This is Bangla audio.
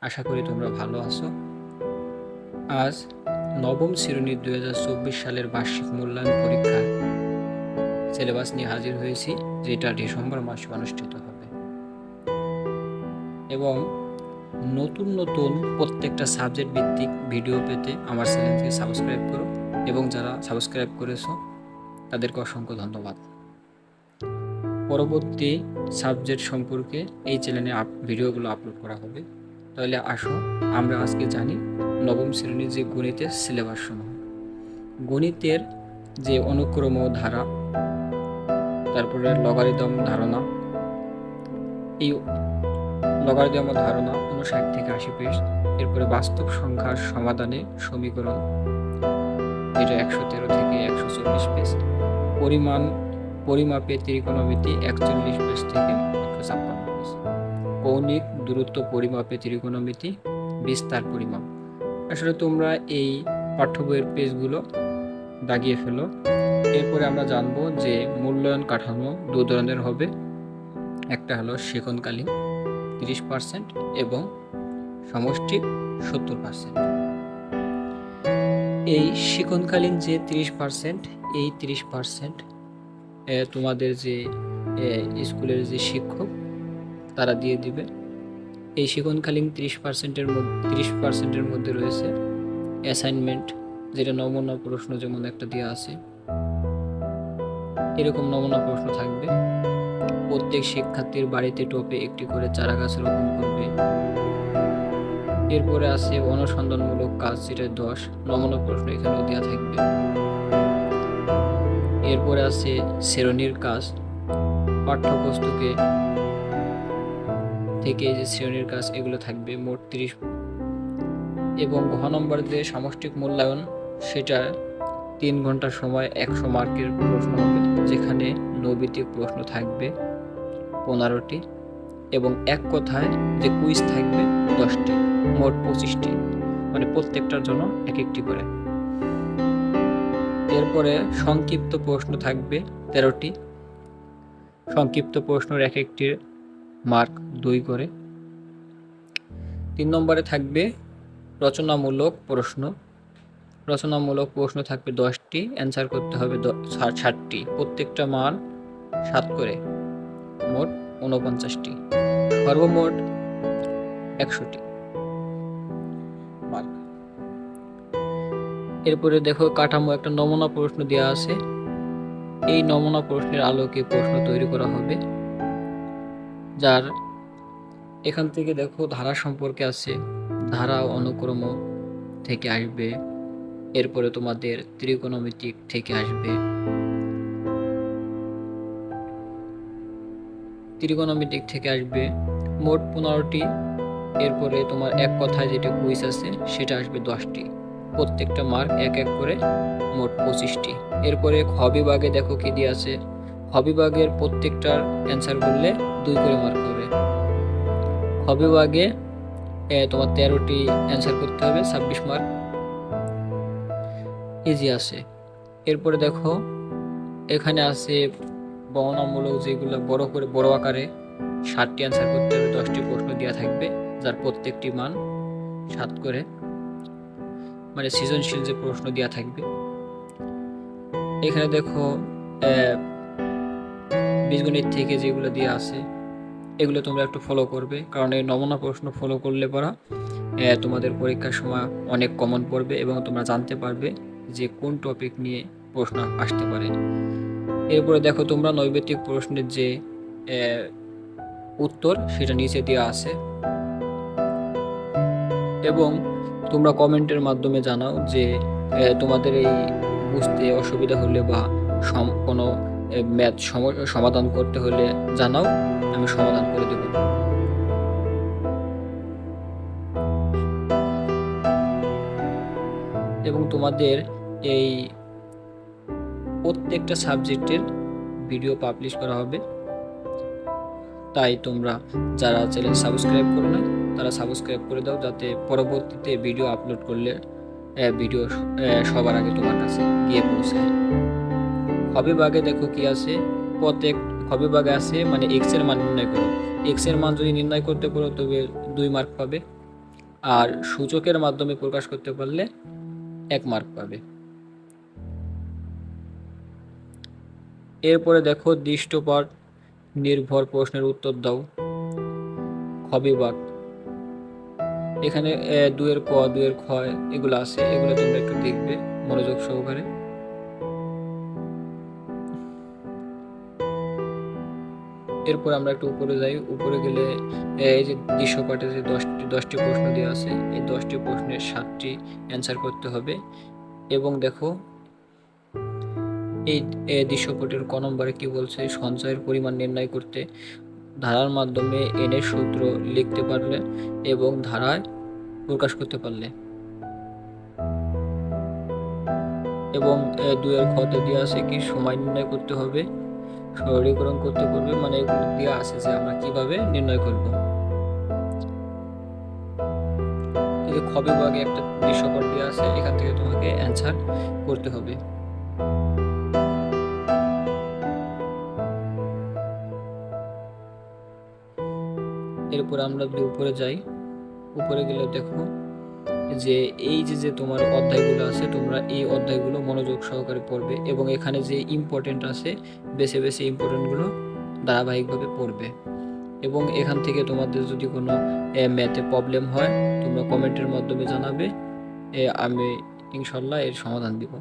আশা করি তোমরা ভালো আছো। আজ নবম শ্রেণীর 2024 সালের বার্ষিক মূল্যায়ন পরীক্ষার সিলেবাস নিয়ে হাজির হয়েছি, যেটা ডিসেম্বর মাসে অনুষ্ঠিত হবে। এবং নতুন নতুন প্রত্যেকটা সাবজেক্ট ভিত্তিক ভিডিও পেতে আমার চ্যানেলকে সাবস্ক্রাইব করো, এবং যারা সাবস্ক্রাইব করেছো তাদেরকে অসংখ্য ধন্যবাদ। পরবর্তী সাবজেক্ট সম্পর্কে এই চ্যানেলে ভিডিওগুলো আপলোড করা হবে। তাহলে আসো আমরা আজকে জানি নবম শ্রেণীর যে গণিতের সিলেবাস সমূহ। গণিতের যে অনুক্রম ধারা, তারপরে লগারিদম ধারণা, এই লগারিদম ধারণা 59 থেকে 80 পেজ। এরপরে বাস্তব সংখ্যার সমাধানে সমীকরণ, এটা 113 থেকে 140 পেজ। পরিমাপে ত্রিকোণমিতি 41 পেজ থেকে 156 পেজ। কৌণিক দূরত্ব পরিমাপে ত্রিকোণমিতি, বিস্তার পরিমাপ। আসলে তোমরা এই পাঠ্য বইয়ের পেজগুলো দাগিয়ে ফেলো। এরপরে আমরা জানবো যে মূল্যায়ন কাঠামো দু ধরনের হবে। একটা হলো সেকন্ডকালীন 30% এবং সমষ্টিক 70%। এই সেকন্ডকালীন যে 30%, এই 30% তোমাদের যে স্কুলের যে শিক্ষক তারা দিয়ে দিবে। এই সেকন্ডকালীন 30%-এর মধ্যে রয়েছে অ্যাসাইনমেন্ট, যেটা নমুনা প্রশ্ন যেমন একটা দেওয়া আছে, এরকম নমুনা প্রশ্ন থাকবে। প্রত্যেক শিক্ষার্থীর বাড়িতে টবে একটি করে চারা গাছ রোপণ করবে। এরপরে আছে অনুসন্ধানমূলক কাজ, যেটা 10 নমুনা প্রশ্ন এখানেও দেওয়া থাকবে। এরপরে আছে শ্রেণীর কাজ, পাঠ্যপুস্তকে থেকে যে শ্রেণীর কাজ এগুলো থাকবে মোট 30। এবং ঘ নম্বর যে সামষ্টিক মূল্যায়ন, সেটা 3 ঘন্টা সময় 100 মার্কের প্রশ্ন হবে, যেখানে নৈবিত্তিক প্রশ্ন থাকবে 15টি এবং এক কথায় যে কুইজ থাকবে 10টি, মোট 25টি, মানে প্রত্যেকটার জন্য এক একটি করে। এরপরে সংক্ষিপ্ত প্রশ্ন থাকবে 13টি। সংক্ষিপ্ত প্রশ্নের এক একটির মার্ক 2 করে। 3 নম্বরে থাকবে রচনামূলক প্রশ্ন। রচনামূলক প্রশ্ন থাকবে 10টি, অ্যান্সার করতে হবে 60টি, প্রত্যেকটা মান 7 করে, মোট 49টি, সর্বমোট 100টি মার্ক। এরপরে দেখো কাঠামো, একটা নমুনা প্রশ্ন দেওয়া আছে। এই নমুনা প্রশ্নের আলোকে প্রশ্ন তৈরি করা হবে, যার এখান থেকে দেখো ধারা সম্পর্কে আছে, ধারা অনুক্রম থেকে আসবে। এরপরে তোমাদের ত্রিকোণমিতিক থেকে আসবে, ত্রিকোণমিতিক থেকে আসবে মোট 15টি। এরপরে তোমার এক কথায় যেটা কুইজ আছে সেটা আসবে 10টি, প্রত্যেকটা মার্ক এক এক করে, মোট 25টি। এরপরে খ বিভাগে দেখো কি দিয়ে আছে, খ বিভাগের প্রত্যেকটার অ্যান্সার করলে 2 করে মার্ক হবে। খ বিভাগে তোমার 13টি অ্যান্সার করতে হবে, 26 মার্ক, ইজি আছে। এরপরে দেখো এখানে আছে বর্ণনামূলক, যেগুলো বড় আকারে 60টি অ্যান্সার করতে হবে, 10টি প্রশ্ন দেওয়া থাকবে, যার প্রত্যেকটি মান 7 করে, মানে সৃজনশীল যে প্রশ্ন দেওয়া থাকবে। এখানে দেখো বীজগণিত থেকে যেগুলো দেওয়া আছে এগুলো তোমরা একটু ফলো করবে, কারণ এই নমুনা প্রশ্ন ফলো করলে পরা তোমাদের পরীক্ষার সময় অনেক কমন পড়বে এবং তোমরা জানতে পারবে যে কোন টপিক নিয়ে প্রশ্ন আসতে পারে। এরপরে দেখো তোমরা নৈবেত্তিক প্রশ্নের যে উত্তর সেটা নিচে দেওয়া আছে, এবং তোমরা কমেন্টের মাধ্যমে জানাও যে তোমাদের এই বুঝতে অসুবিধা হলে বা কোনো ম্যাথ সমাধান করতে হলে জানাও, আমি সমাধান করে দেব। এবং তোমাদের এই প্রত্যেকটা সাবজেক্টের ভিডিও পাবলিশ করা হবে, তাই তোমরা যারা চ্যানেল সাবস্ক্রাইব করো না তারা সাবস্ক্রাইব করে দাও, যাতে পরবর্তীতে ভিডিও আপলোড করলে ভিডিও সবার আগে তোমার কাছে গিয়ে পৌঁছায়। হবে ভাগে দেখো কি আছে, প্রত্যেক হবে ভাগে আছে মানে এক্স এর মান নির্ণয় করো। এক্স এর মান যদি নির্ণয় করতে পারো তবে 2 মার্ক পাবে। আর সূচকের মাধ্যমে প্রকাশ করতে পারলে 1 মার্ক পাবে। এরপরে দেখো দৃষ্টপাঠ নির্ভর প্রশ্নের উত্তর দাও, খ বিভাগ। এখানে 2 এর ক 2 এর খ এগুলো আছে, এগুলো তোমরা একটু দেখবে মনোযোগ সহকারে। এরপর আমরা একটু উপরে যাই, উপরে গেলে এই যে দৃশ্যপাঠে যে 10টি প্রশ্ন দেওয়া আছে, এই 10টি প্রশ্নের 7টি অ্যান্সার করতে হবে। এবং দেখো এই দৃশ্যপটের ক নম্বরে কি বলছে, সঞ্চয়ের পরিমাণ নির্ণয় করতে ধারার মাধ্যমে এন এর সূত্র লিখতে পারলে এবং ধারায় প্রকাশ করতে পারলে। এবং 2 এর খতে দেওয়া আছে কি সময় নির্ণয় করতে হবে, সরলীকরণ করতে পারবে, মানে এগুলো দেওয়া আছে যে আমরা কিভাবে নির্ণয় করব। এই যে খ বিভাগে একটা দৃশ্যপট দেওয়া আছে, এখান থেকে তোমাকে অ্যান্সার করতে হবে। এরপর আমরা যদি উপরে যাই, উপরে গেলে দেখো যে এই যে তোমার অধ্যায়গুলো আছে, তোমরা এই অধ্যায়গুলো মনোযোগ সহকারে পড়বে এবং এখানে যে ইম্পর্টেন্ট আছে বেছে বেছে ইম্পর্টেন্টগুলো ধারাবাহিকভাবে পড়বে। এবং এখান থেকে তোমাদের যদি কোনো ম্যাথে প্রবলেম হয় তোমরা কমেন্টের মাধ্যমে জানাবে, আমি ইনশাল্লাহ এর সমাধান দিব।